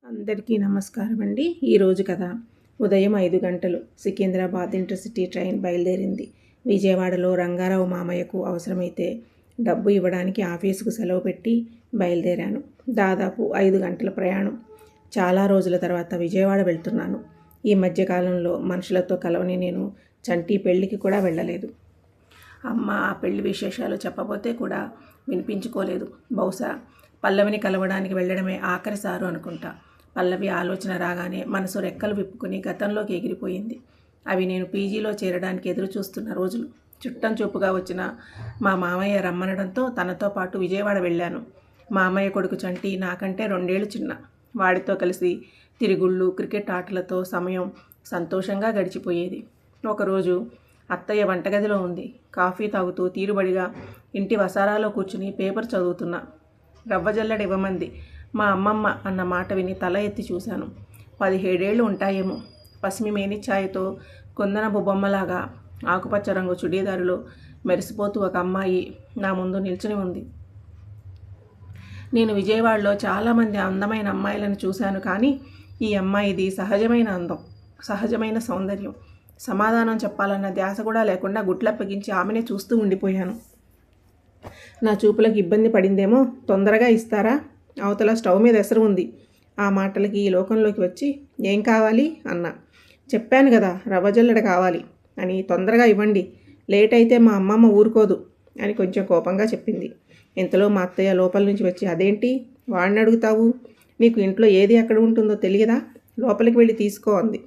అందరికీ నమస్కారం అండి. ఈరోజు కథ. ఉదయం 5 గంటలు సికింద్రాబాద్ ఇంటర్సిటీ ట్రైన్ బయలుదేరింది. విజయవాడలో రంగారావు మామయ్యకు అవసరమైతే డబ్బు ఇవ్వడానికి ఆఫీసుకు సెలవు పెట్టి బయలుదేరాను. దాదాపు 5 గంటల ప్రయాణం. చాలా రోజుల తర్వాత విజయవాడ వెళ్తున్నాను. ఈ మధ్యకాలంలో మనుషులతో కలవని నేను చంటి పెళ్ళికి కూడా వెళ్ళలేదు. అమ్మ ఆ పెళ్లి విశేషాలు చెప్పబోతే కూడా వినిపించుకోలేదు. బహుశా పల్లవిని కలవడానికి వెళ్ళడమే ఆఖరిసారు అనుకుంటా. పల్లవి ఆలోచన రాగానే మనసు రెక్కలు విప్పుకుని గతంలోకి ఎగిరిపోయింది. అవి నేను పీజీలో చేరడానికి ఎదురు చూస్తున్న రోజులు. చుట్టం చూపుగా వచ్చిన మా మామయ్య రమ్మనడంతో తనతో పాటు విజయవాడ వెళ్ళాను. మామయ్య కొడుకు చంటి నాకంటే 2 ఏళ్ళు చిన్న. వాడితో కలిసి తిరుగుళ్ళు, క్రికెట్ ఆటలతో సమయం సంతోషంగా గడిచిపోయేది. ఒకరోజు అత్తయ్య వంటగదిలో ఉంది. కాఫీ తాగుతూ తీరుబడిగా ఇంటి వసారాలో కూర్చుని పేపర్ చదువుతున్నా. రవ్వజల్లెడ ఇవ్వమంది మా అమ్మమ్మ అన్న మాట విని తల ఎత్తి చూశాను. 17 ఏళ్ళు ఉంటాయేమో. పసిమి మేనిఛాయతో కుందనపు బొమ్మలాగా ఆకుపచ్చ రంగు చుడీదారులో మెరిసిపోతూ ఒక అమ్మాయి నా ముందు నిల్చుని ఉంది. నేను విజయవాడలో చాలామంది అందమైన అమ్మాయిలను చూశాను, కానీ ఈ అమ్మాయిది సహజమైన అందం, సహజమైన సౌందర్యం. సమాధానం చెప్పాలన్న ధ్యాస కూడా లేకుండా గుట్లప్పగించి ఆమెనే చూస్తూ ఉండిపోయాను. నా చూపులకు ఇబ్బంది పడిందేమో. తొందరగా ఇస్తారా? అవతల స్టవ్ మీద ఎసరు ఉంది. ఆ మాటలకి ఈ లోకంలోకి వచ్చి ఏం కావాలి అన్నా. చెప్పాను కదా రవ్వజల్లెడ కావాలి అని. తొందరగా ఇవ్వండి, లేట్ అయితే మా అమ్మమ్మ ఊరుకోదు అని కొంచెం కోపంగా చెప్పింది. ఇంతలో మా అత్తయ్య లోపల నుంచి వచ్చి, అదేంటి వాడిని అడుగుతావు? నీకు ఇంట్లో ఏది ఎక్కడ ఉంటుందో తెలియదా? లోపలికి వెళ్ళి తీసుకో అంది.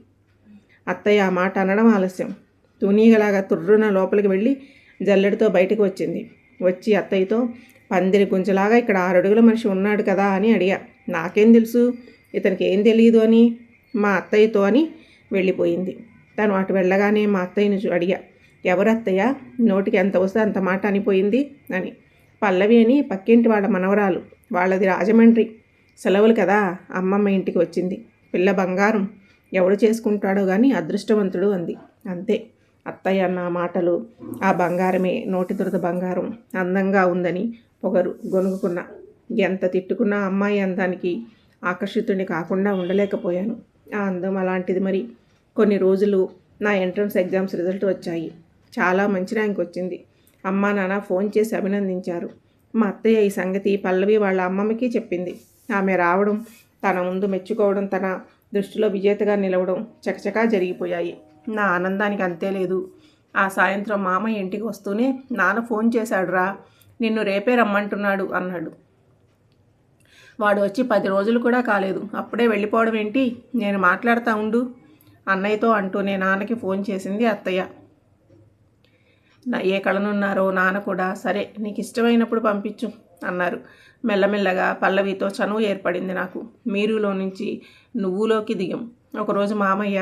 అత్తయ్య ఆ మాట అనడం ఆలస్యం. తునీగలాగా తుర్రున లోపలికి వెళ్ళి జల్లెడతో బయటకు వచ్చింది. వచ్చి అత్తయ్యతో, పందిరి గుంజలాగా ఇక్కడ 6 అడుగుల మనిషి ఉన్నాడు కదా అని అడిగా. నాకేం తెలుసు, ఇతనికి ఏం తెలియదు అని మా అత్తయ్యతో అని వెళ్ళిపోయింది. తను అటు వెళ్ళగానే మా అత్తయ్యను అడిగా, ఎవరు అత్తయ్య? నోటికి ఎంత వస్తే అంత మాట అనిపోయింది అని. పల్లవి అని పక్కింటి వాళ్ళ మనవరాలు. వాళ్ళది రాజమండ్రి. సెలవులు కదా అమ్మమ్మ ఇంటికి వచ్చింది. పిల్ల బంగారం, ఎవడు చేసుకుంటాడో కానీ అదృష్టవంతుడు అంది. అంతే. అత్తయ్య అన్న మాటలు ఆ బంగారమే, నోటి దురద బంగారం, అందంగా ఉందని పొగరు గొనుగుకున్నా. ఎంత తిట్టుకున్నా అమ్మాయి అందానికి ఆకర్షితుడిని కాకుండా ఉండలేకపోయాను. ఆ అందం అలాంటిది మరి. కొన్ని రోజులు నా ఎంట్రన్స్ ఎగ్జామ్స్ రిజల్ట్ వచ్చాయి. చాలా మంచి ర్యాంక్ వచ్చింది. అమ్మా నాన్న ఫోన్ చేసి అభినందించారు. మా అత్తయ్య ఈ సంగతి పల్లవి వాళ్ళ అమ్మమ్మకి చెప్పింది. ఆమె రావడం, తన ముందు మెచ్చుకోవడం, తన దృష్టిలో విజేతగా నిలవడం చకచకా జరిగిపోయాయి. నా ఆనందానికి అంతే లేదు. ఆ సాయంత్రం మామయ్య ఇంటికి వస్తూనే, నాన్న ఫోన్ చేశాడు రా, నిన్ను రేపే రమ్మంటున్నాడు అన్నాడు. వాడు వచ్చి 10 రోజులు కూడా కాలేదు, అప్పుడే వెళ్ళిపోవడం ఏంటి? నేను మాట్లాడుతూ ఉండు అన్నయ్యతో అంటూనే నాన్నకి ఫోన్ చేసింది అత్తయ్య. ఏ కళనున్నారో నాన్న కూడా, సరే నీకు ఇష్టమైనప్పుడు పంపించు అన్నారు. మెల్లమెల్లగా పల్లవితో చనువు ఏర్పడింది నాకు. మీరులో నుంచి నువ్వులోకి దిగం. ఒకరోజు మామయ్య,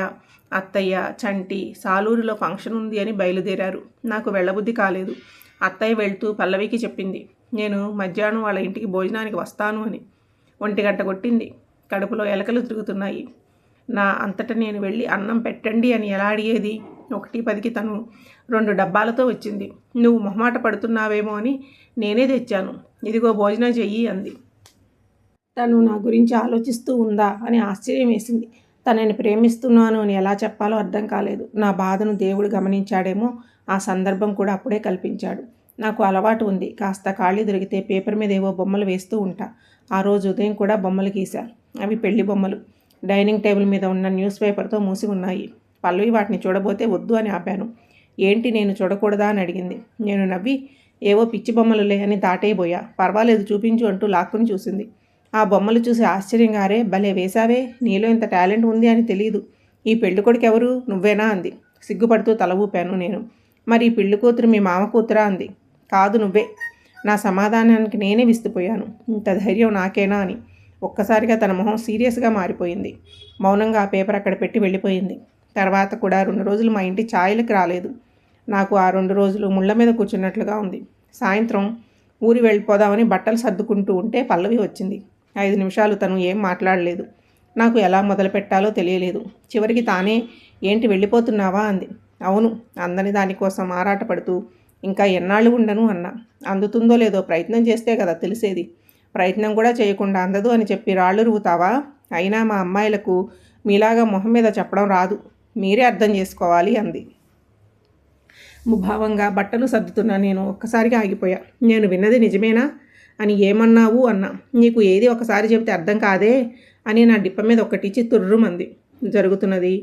అత్తయ్య, చంటి సాలూరులో ఫంక్షన్ ఉంది అని బయలుదేరారు. నాకు వెళ్ళబుద్ధి కాలేదు. అత్తయ్య వెళ్తూ పల్లవికి చెప్పింది, నేను మధ్యాహ్నం వాళ్ళ ఇంటికి భోజనానికి వస్తాను అని. 1 గంట కొట్టింది. కడుపులో ఎలకలు తిరుగుతున్నాయి. నా అంతటా నేను వెళ్ళి అన్నం పెట్టండి అని ఎలా అడిగేది? 1:10కి తను 2 డబ్బాలతో వచ్చింది. నువ్వు మొహమాట పడుతున్నావేమో అని నేనే తెచ్చాను, ఇదిగో భోజనం చెయ్యి అంది. తను నా గురించి ఆలోచిస్తూ ఉందా అని ఆశ్చర్యం వేసింది. తనని ప్రేమిస్తున్నాను అని ఎలా చెప్పాలో అర్థం కాలేదు. నా బాధను దేవుడు గమనించాడేమో. ఆ సందర్భం కూడా అప్పుడే కల్పించాడు. నాకు అలవాటు ఉంది, కాస్త ఖాళీ దొరికితే పేపర్ మీద ఏవో బొమ్మలు వేస్తూ ఉంటా. ఆ రోజు ఉదయం కూడా బొమ్మలు గీశా. అవి పెళ్లి బొమ్మలు. డైనింగ్ టేబుల్ మీద ఉన్న న్యూస్ పేపర్తో మూసి ఉన్నాయి. పల్లవి వాటిని చూడబోతే వద్దు అని ఆపాను. ఏంటి, నేను చూడకూడదా అని అడిగింది. నేను నవ్వి, ఏవో పిచ్చి బొమ్మలులే అని దాటైపోయా. పర్వాలేదు చూపించు అంటూ లాక్కుని చూసింది. ఆ బొమ్మలు చూసి ఆశ్చర్యంగా, అరే భలే వేశావే, నీలో ఇంత టాలెంట్ ఉంది అని తెలియదు. ఈ పెళ్లి కొడుకు ఎవరు, నువ్వేనా అంది. సిగ్గుపడుతూ తల ఊపాను నేను. మరి ఈ పెళ్లి కూతురు మీ మామ కూతురా అంది. కాదు నువ్వే. నా సమాధానానికి నేనే విస్తుపోయాను. ఇంత ధైర్యం నాకేనా అని. ఒక్కసారిగా తన మొహం సీరియస్గా మారిపోయింది. మౌనంగా ఆ పేపర్ అక్కడ పెట్టి వెళ్ళిపోయింది. తర్వాత కూడా 2 రోజులు మా ఇంటి ఛాయలకు రాలేదు. నాకు ఆ 2 రోజులు ముళ్ళ మీద కూర్చున్నట్లుగా ఉంది. సాయంత్రం ఊరి వెళ్ళిపోదామని బట్టలు సర్దుకుంటూ ఉంటే పల్లవి వచ్చింది. 5 నిమిషాలు తను ఏం మాట్లాడలేదు. నాకు ఎలా మొదలు పెట్టాలో తెలియలేదు. చివరికి తానే, ఏంటి వెళ్ళిపోతున్నావా అంది. అవును అందని దానికోసం ఆరాటపడుతూ, ఇంకా ఎన్నాళ్ళు ఉండను అన్నా. అందుతుందో లేదో ప్రయత్నం చేస్తే కదా తెలిసేది. ప్రయత్నం కూడా చేయకుండా అందదు అని చెప్పి రాళ్ళు రువుతావా? అయినా మా అమ్మాయిలకు మీలాగా మొహం మీద చెప్పడం రాదు, మీరే అర్థం చేసుకోవాలి అంది. ముభావంగా బట్టలు సర్దుతున్నా నేను ఒక్కసారిగా ఆగిపోయా. నేను విన్నది నిజమేనా అని. ఏమన్నావు అన్నా. నీకు ఏది ఒకసారి చెబితే అర్థం కాదే అని నా డిప్ప మీద ఒక్కటిచ్చి తుర్రుమంది. జరుగుతున్నది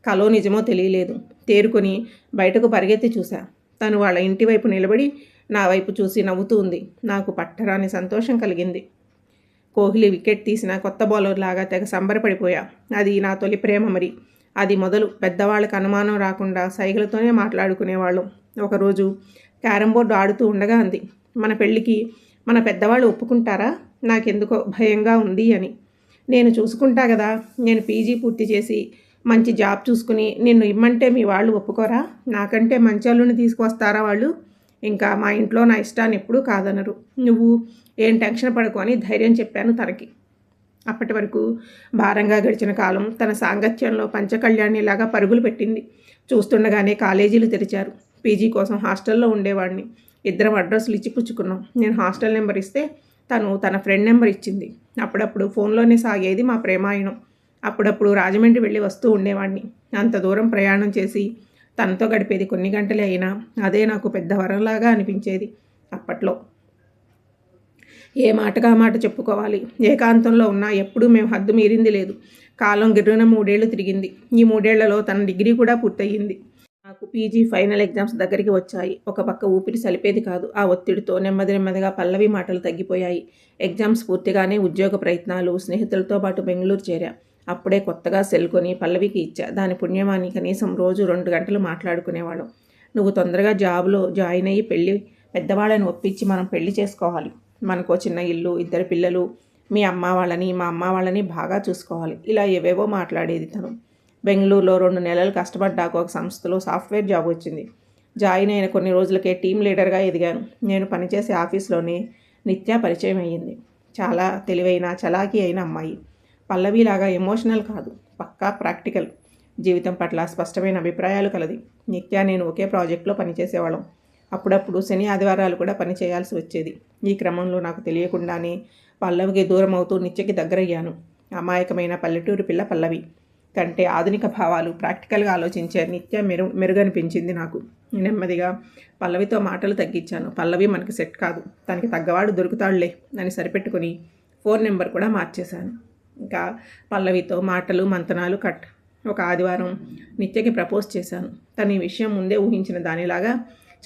కలో నిజమో తెలియలేదు. తేరుకొని బయటకు పరిగెత్తి చూశా. తను వాళ్ళ ఇంటి వైపు నిలబడి నా వైపు చూసి నవ్వుతూ ఉంది. నాకు పట్టరాని సంతోషం కలిగింది. కోహ్లీ వికెట్ తీసిన కొత్త బౌలర్ లాగా తెగ సంబరపడిపోయా. అది నా తొలి ప్రేమ మరి. అది మొదలు పెద్దవాళ్ళకి అనుమానం రాకుండా సైగలతోనే మాట్లాడుకునేవాళ్ళం. ఒకరోజు క్యారమ్ బోర్డు ఆడుతూ ఉండగా అంది, మన పెళ్ళికి మన పెద్దవాళ్ళు ఒప్పుకుంటారా? నాకెందుకో భయంగా ఉంది అని. నేను చూసుకుంటా కదా, నేను పీజీ పూర్తి చేసి మంచి జాబ్ చూసుకుని నిన్ను ఇమ్మంటే మీ వాళ్ళు ఒప్పుకోరా? నాకంటే మంచి అల్లుని తీసుకువస్తారా వాళ్ళు? ఇంకా మా ఇంట్లో నా ఇష్టాన్ని ఎప్పుడూ కాదనరు. నువ్వు ఏం టెన్షన్ పడకు అని ధైర్యం చెప్పాను తనకి. అప్పటి వరకు భారంగా గడిచిన కాలం తన సాంగత్యంలో పంచకళ్యాణిలాగా పరుగులు పెట్టింది. చూస్తుండగానే కాలేజీలు తెరిచారు. పీజీ కోసం హాస్టల్లో ఉండేవాడిని. ఇద్దరం అడ్రస్లు ఇచ్చి పుచ్చుకున్నాం. నేను హాస్టల్ నెంబర్ ఇస్తే తను తన ఫ్రెండ్ నెంబర్ ఇచ్చింది. అప్పుడప్పుడు ఫోన్లోనే సాగేది మా ప్రేమాయణం. అప్పుడప్పుడు రాజమండ్రి వెళ్ళి వస్తూ ఉండేవాడిని. అంత దూరం ప్రయాణం చేసి తనతో గడిపేది కొన్ని గంటలే అయినా అదే నాకు పెద్ద వరంలాగా అనిపించేది. అప్పట్లో ఏ మాటగా మాట చెప్పుకోవాలి. ఏకాంతంలో ఉన్నా ఎప్పుడూ మేము హద్దు మీరింది లేదు. కాలం గిర్రున 3 ఏళ్ళు తిరిగింది. ఈ 3 ఏళ్లలో తన డిగ్రీ కూడా పూర్తయింది. నాకు పీజీ ఫైనల్ ఎగ్జామ్స్ దగ్గరికి వచ్చాయి. ఒక పక్క ఊపిరి సలిపేది కాదు. ఆ ఒత్తిడితో నెమ్మదిగా పల్లవి మాటలు తగ్గిపోయాయి. ఎగ్జామ్స్ పూర్తిగానే ఉద్యోగ ప్రయత్నాలు, స్నేహితులతో పాటు బెంగళూరు చేరా. అప్పుడే కొత్తగా సెల్ కొని పల్లవికి ఇచ్చా. దాని పుణ్యమాని కనీసం రోజు 2 గంటలు మాట్లాడుకునేవాళ్ళం. నువ్వు తొందరగా జాబ్లో జాయిన్ అయ్యి పెద్దవాళ్ళని ఒప్పించి మనం పెళ్లి చేసుకోవాలి. మనకో చిన్న ఇల్లు, 2 పిల్లలు, మీ అమ్మ వాళ్ళని మా అమ్మ వాళ్ళని బాగా చూసుకోవాలి. ఇలా ఏవేవో మాట్లాడేది తను. బెంగళూరులో 2 నెలలు కష్టపడ్డాక ఒక సంస్థలో సాఫ్ట్వేర్ జాబ్ వచ్చింది. జాయిన్ అయిన కొన్ని రోజులకే టీం లీడర్గా ఎదిగాను. నేను పనిచేసే ఆఫీస్లోనే నిత్య పరిచయం అయ్యింది. చాలా తెలివైన, చలాకీ అయిన అమ్మాయి. పల్లవిలాగా ఎమోషనల్ కాదు, పక్కా ప్రాక్టికల్. జీవితం పట్ల స్పష్టమైన అభిప్రాయాలు కలది. నిత్య నేను ఒకే ప్రాజెక్టులో పనిచేసేవాళ్ళం. అప్పుడప్పుడు శని ఆదివారాలు కూడా పని చేయాల్సి వచ్చేది. ఈ క్రమంలో నాకు తెలియకుండానే పల్లవికి దూరం అవుతూ నిత్యకి దగ్గరయ్యాను. అమాయకమైన పల్లెటూరు పిల్ల పల్లవి కంటే ఆధునిక భావాలు, ప్రాక్టికల్గా ఆలోచించే నిత్య మెరుగనిపించింది నాకు. నెమ్మదిగా పల్లవితో మాటలు తగ్గించాను. పల్లవి మనకి సెట్ కాదు, తనకి తగ్గవాడు దొరుకుతాడులే అని సరిపెట్టుకుని ఫోన్ నెంబర్ కూడా మార్చేశాను. ఇంకా పల్లవితో మాటలు మంతనాలు కట్. ఒక ఆదివారం నిత్యకి ప్రపోజ్ చేశాను. తను ఈ విషయం ముందే ఊహించిన దానిలాగా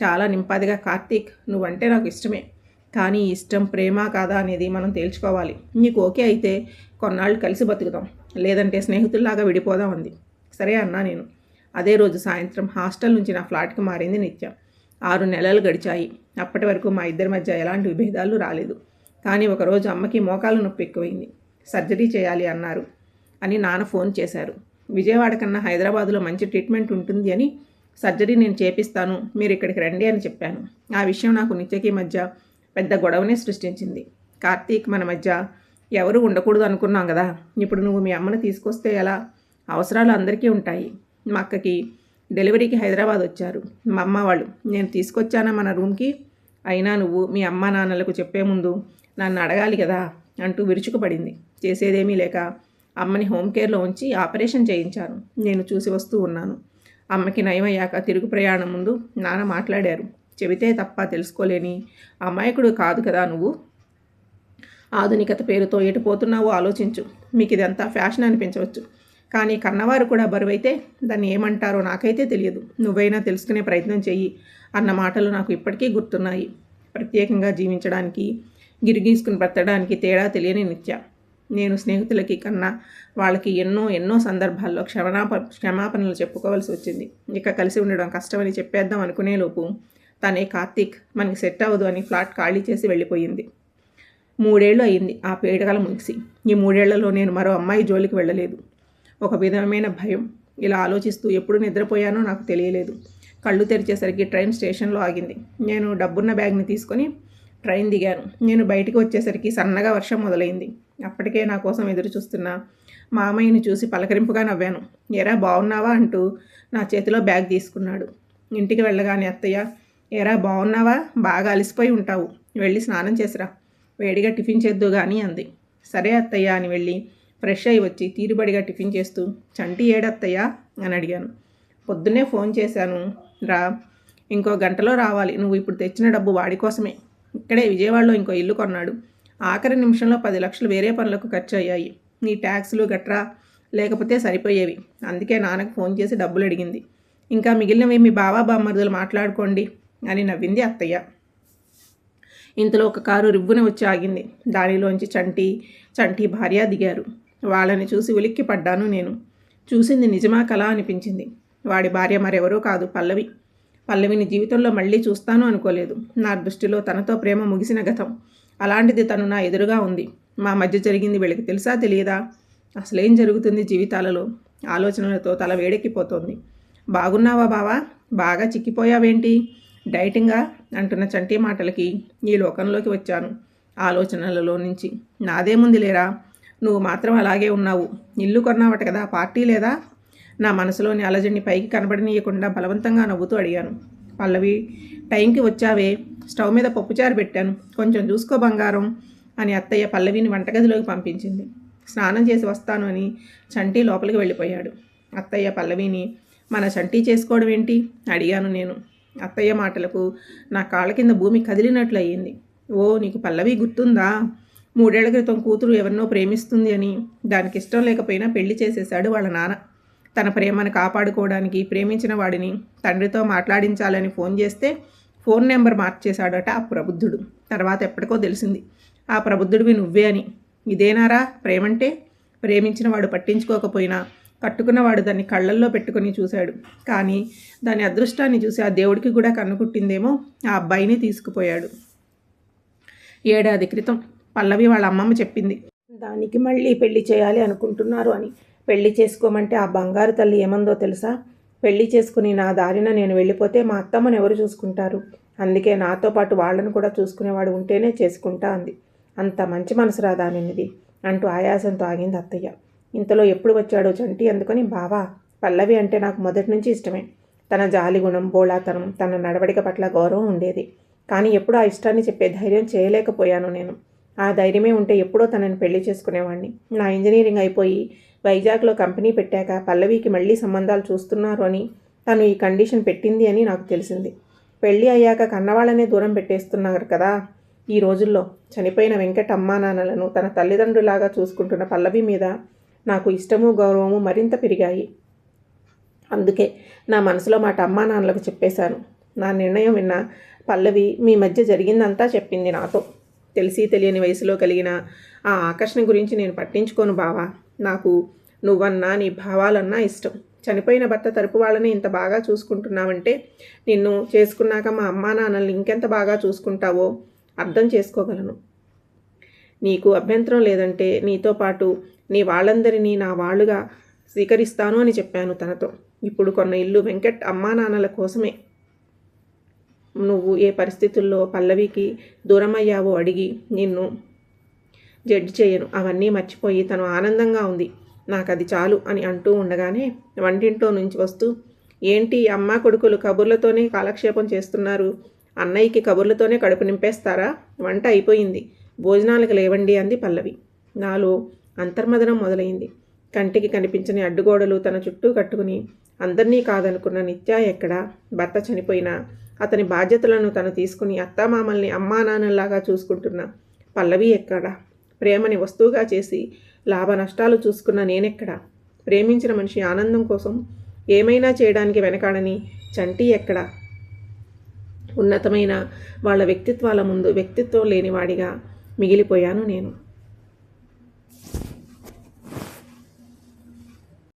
చాలా నింపాదిగా, కార్తీక్ నువ్వంటే నాకు ఇష్టమే, కానీ ఇష్టం ప్రేమ కాదా అనేది మనం తేల్చుకోవాలి. నీకు ఓకే అయితే కొన్నాళ్ళు కలిసి బతుకుదాం, లేదంటే స్నేహితుల్లాగా విడిపోదాం అంది. సరే అన్నా నేను. అదే రోజు సాయంత్రం హాస్టల్ నుంచి నా ఫ్లాట్కి మారింది నిత్య. 6 నెలలు గడిచాయి. అప్పటి వరకు మా ఇద్దరి మధ్య ఎలాంటి విభేదాలు రాలేదు. కానీ ఒకరోజు అమ్మకి మోకాలు నొప్పి ఎక్కువైంది. సర్జరీ చేయాలి అన్నారు అని నాన్న ఫోన్ చేశారు. విజయవాడ కన్నా హైదరాబాదులో మంచి ట్రీట్మెంట్ ఉంటుంది అని, సర్జరీ నేను చేపిస్తాను, మీరు ఇక్కడికి రండి అని చెప్పాను. ఆ విషయం నాకు నిత్యకి మధ్య పెద్ద గొడవనే సృష్టించింది. కార్తీక్, మన మధ్య ఎవరు ఉండకూడదు అనుకున్నాం కదా, ఇప్పుడు నువ్వు మీ అమ్మని తీసుకొస్తే ఎలా? అవసరాలు అందరికీ ఉంటాయి. మా అక్కకి డెలివరీకి హైదరాబాద్ వచ్చారు మా అమ్మ వాళ్ళు. నేను తీసుకొచ్చానా మన రూమ్కి? అయినా నువ్వు మీ అమ్మ నాన్నలకు చెప్పే ముందు నన్ను అడగాలి కదా అంటూ విరుచుకుపడింది. చేసేదేమీ లేక అమ్మని హోమ్ కేర్లో ఉంచి ఆపరేషన్ చేయించాను. నేను చూసి వస్తూ ఉన్నాను. అమ్మకి నయమయ్యాక తిరుగు ప్రయాణం ముందు నాన్న మాట్లాడారు. చెబితే తప్ప తెలుసుకోలేని అమాయకుడు కాదు కదా నువ్వు. ఆధునికత పేరుతో ఎటు పోతున్నావో ఆలోచించు. మీకు ఇదంతా ఫ్యాషన్ అనిపించవచ్చు, కానీ కన్నవారు కూడా బరువైతే దాన్ని ఏమంటారో నాకైతే తెలియదు. నువ్వైనా తెలుసుకునే ప్రయత్నం చెయ్యి అన్న మాటలు నాకు ఇప్పటికీ గుర్తున్నాయి. ప్రత్యేకంగా జీవించడానికి, గిరిగీసుకుని బ్రతకడానికి తేడా తెలియని నిత్య. నేను స్నేహితులకి కన్నా వాళ్ళకి ఎన్నో సందర్భాల్లో క్షమాపణలు చెప్పుకోవాల్సి వచ్చింది. ఇక కలిసి ఉండడం కష్టమని చెప్పేద్దాం అనుకునేలోపు తనే కార్తీక్ మనకి సెట్ అవ్వదు అని ఫ్లాట్ ఖాళీ చేసి వెళ్ళిపోయింది. 3 ఏళ్ళు అయింది ఆ పీడకల ముగిసి. ఈ 3 ఏళ్లలో నేను మరో అమ్మాయి జోలికి వెళ్ళలేదు. ఒక విధమైన భయం. ఇలా ఆలోచిస్తూ ఎప్పుడు నిద్రపోయానో నాకు తెలియలేదు. కళ్ళు తెరిచేసరికి ట్రైన్ స్టేషన్లో ఆగింది. నేను డబ్బున్న బ్యాగ్ని తీసుకొని ట్రైన్ దిగాను. నేను బయటికి వచ్చేసరికి సన్నగా వర్షం మొదలైంది. అప్పటికే నా కోసం ఎదురు చూస్తున్న మామయ్యని చూసి పలకరింపుగా నవ్వాను. ఎరా బాగున్నావా అంటూ నా చేతిలో బ్యాగ్ తీసుకున్నాడు. ఇంటికి వెళ్ళగానే అత్తయ్య, ఎరా బాగున్నావా, బాగా అలసిపోయి ఉంటావు, వెళ్ళి స్నానం చేసిరా, వేడిగా టిఫిన్ చేద్దు కానీ అంది. సరే అత్తయ్య అని వెళ్ళి ఫ్రెష్ అయి వచ్చి తీరుబడిగా టిఫిన్ చేస్తూ, చంటి ఏడత్తయ్యా అని అడిగాను. పొద్దున్నే ఫోన్ చేశాను రా, ఇంకో గంటలో రావాలి. నువ్వు ఇప్పుడు తెచ్చిన డబ్బు వాడి కోసమే. ఇక్కడే విజయవాడలో ఇంకో ఇల్లు కొన్నాడు. ఆఖరి నిమిషంలో 10 లక్షలు వేరే పనులకు ఖర్చు అయ్యాయి. నీ ట్యాక్సులు గట్రా లేకపోతే సరిపోయేవి. అందుకే నాన్నకు ఫోన్ చేసి డబ్బులు అడిగింది. ఇంకా మిగిలినవి మీ బావా బామ్మర్దులు మాట్లాడుకోండి అని నవ్వింది అత్తయ్య. ఇంతలో ఒక కారు రివ్వున వచ్చి ఆగింది. దానిలోంచి చంటి భార్య దిగారు. వాళ్ళని చూసి ఉలిక్కి పడ్డాను నేను. చూసింది నిజమా కలా అనిపించింది. వాడి భార్య మరెవరో కాదు, పల్లవి. పల్లవిని జీవితంలో మళ్ళీ చూస్తాను అనుకోలేదు. నా దృష్టిలో తనతో ప్రేమ ముగిసిన గతం. అలాంటిది తను నా ఎదురుగా ఉంది. మా మధ్య జరిగింది వీళ్ళకి తెలుసా తెలియదా? అసలేం జరుగుతుంది జీవితాలలో? ఆలోచనలతో తల వేడెక్కిపోతోంది. బాగున్నావా బావా? బాగా చిక్కిపోయావేంటి? డైటింగా అంటున్న చంటి మాటలకి ఈ లోకంలోకి వచ్చాను ఆలోచనలలో నుంచి. నాదేముంది లేరా, నువ్వు మాత్రం అలాగే ఉన్నావు. ఇల్లు కొన్నావట కదా, పార్టీ లేదా? నా మనసులోని అలజడిని పైకి కనబడనీయకుండా బలవంతంగా నవ్వుతూ అడిగాను. పల్లవి, టైంకి వచ్చావే, స్టవ్ మీద పప్పుచారు పెట్టాను, కొంచెం చూసుకో బంగారం అని అత్తయ్య పల్లవిని వంటగదిలోకి పంపించింది. స్నానం చేసి వస్తాను అని చంటి లోపలికి వెళ్ళిపోయాడు. అత్తయ్య పల్లవిని మన చంటి చేసుకోవడం ఏంటి అడిగాను నేను. అత్తయ్య మాటలకు నా కాళ్ళ కింద భూమి కదిలినట్లు అయ్యింది. ఓ, నీకు పల్లవి గుర్తుందా? 3 ఏళ్ల క్రితం కూతురు ఎవరినో ప్రేమిస్తుంది అని దానికి ఇష్టం లేకపోయినా పెళ్లి చేసేశాడు వాళ్ళ నాన్న. తన ప్రేమను కాపాడుకోవడానికి ప్రేమించిన వాడిని తండ్రితో మాట్లాడించాలని ఫోన్ చేస్తే ఫోన్ నెంబర్ మార్చేశాడట ఆ ప్రబుద్ధుడు. తర్వాత ఎప్పటికో తెలిసింది ఆ ప్రబుద్ధుడివి నువ్వే అని. ఇదేనారా ప్రేమంటే? ప్రేమించిన వాడు పట్టించుకోకపోయినా కట్టుకున్నవాడు దాన్ని కళ్ళల్లో పెట్టుకుని చూశాడు. కానీ దాని అదృష్టాన్ని చూసి ఆ దేవుడికి కూడా కన్నుకుట్టిందేమో ఆ అబ్బాయిని తీసుకుపోయాడు. 7 ఏడాది క్రితం పల్లవి వాళ్ళ అమ్మమ్మ చెప్పింది, దానికి మళ్ళీ పెళ్లి చేయాలి అనుకుంటున్నారు అని. పెళ్లి చేసుకోమంటే ఆ బంగారు తల్లి ఏమందో తెలుసా? పెళ్లి చేసుకుని నా దారిన నేను వెళ్ళిపోతే మా అత్తమ్మను ఎవరు చూసుకుంటారు? అందుకే నాతో పాటు వాళ్ళను కూడా చూసుకునేవాడు ఉంటేనే చేసుకుంటా అంది. అంత మంచి మనసు రాదానిది అంటూ ఆయాసంతో ఆగింది అత్తయ్య. ఇంతలో ఎప్పుడు వచ్చాడో చంటి అందుకొని, బావా, పల్లవి అంటే నాకు మొదటి నుంచి ఇష్టమే. తన జాలిగుణం, బోళాతనం, తన నడవడిక పట్ల గౌరవం ఉండేది. కానీ ఎప్పుడూ ఆ ఇష్టాన్ని చెప్పే ధైర్యం చేయలేకపోయాను నేను. ఆ ధైర్యమే ఉంటే ఎప్పుడో తనని పెళ్లి చేసుకునేవాడిని. నా ఇంజనీరింగ్ అయిపోయి వైజాగ్లో కంపెనీ పెట్టాక పల్లవికి మళ్ళీ సంబంధాలు చూస్తున్నారు అని, తను ఈ కండిషన్ పెట్టింది అని నాకు తెలిసింది. పెళ్ళి అయ్యాక కన్నవాళ్ళనే దూరం పెట్టేస్తున్నారు కదా ఈ రోజుల్లో. చనిపోయిన వెంకట అమ్మా నాన్నలను తన తల్లిదండ్రులాగా చూసుకుంటున్న పల్లవి మీద నాకు ఇష్టము గౌరవము మరింత పెరిగాయి. అందుకే నా మనసులో మాట అమ్మా నాన్నలకు చెప్పేశాను. నా నిర్ణయం విన్న పల్లవి మీ మధ్య జరిగిందంతా చెప్పింది నాతో. తెలిసి తెలియని వయసులో కలిగిన ఆ ఆకర్షణ గురించి నేను పట్టించుకోను బావా. నాకు నువ్వన్నా నీ భావాలన్నా ఇష్టం. చనిపోయిన భర్త తరపు వాళ్ళని ఇంత బాగా చూసుకుంటున్నావంటే నిన్ను చేసుకున్నాక మా అమ్మా నాన్నల్ని ఇంకెంత బాగా చూసుకుంటావో అర్థం చేసుకోగలను. నీకు అభ్యంతరం లేదంటే నీతో పాటు నీ వాళ్ళందరినీ నా వాళ్ళుగా స్వీకరిస్తాను అని చెప్పాను తనతో. ఇప్పుడు కొన్న ఇల్లు వెంకట్ అమ్మా నాన్నల కోసమే. నువ్వు ఏ పరిస్థితుల్లో పల్లవికి దూరమయ్యావో అడిగి నిన్ను జడ్జి చేయను. అవన్నీ మర్చిపోయి తను ఆనందంగా ఉంది, నాకు అది చాలు అని అంటూ ఉండగానే వంటింట్లో నుంచి వస్తూ, ఏంటి అమ్మ కొడుకులు కబుర్లతోనే కాలక్షేపం చేస్తున్నారు? అన్నయ్యకి కబుర్లతోనే కడుపు నింపేస్తారా? వంట అయిపోయింది, భోజనాలకు లేవండి అంది పల్లవి. నాలో అంతర్మదనం మొదలైంది. కంటికి కనిపించని అడ్డుగోడలు తన చుట్టూ కట్టుకుని అందరినీ కాదనుకున్న నిత్య ఎక్కడా? భర్త చనిపోయినా అతని బాధ్యతలను తను తీసుకుని అత్తామామల్ని అమ్మా నాన్నలాగా చూసుకుంటున్న పల్లవి ఎక్కడా? ప్రేమని వస్తువుగా చేసి లాభ నష్టాలు చూసుకున్న నేనెక్కడా? ప్రేమించిన మనిషి ఆనందం కోసం ఏమైనా చేయడానికి వెనకాడని చంటి ఎక్కడా? ఉన్నతమైన వాళ్ళ వ్యక్తిత్వాల ముందు వ్యక్తిత్వం లేనివాడిగా మిగిలిపోయాను నేను.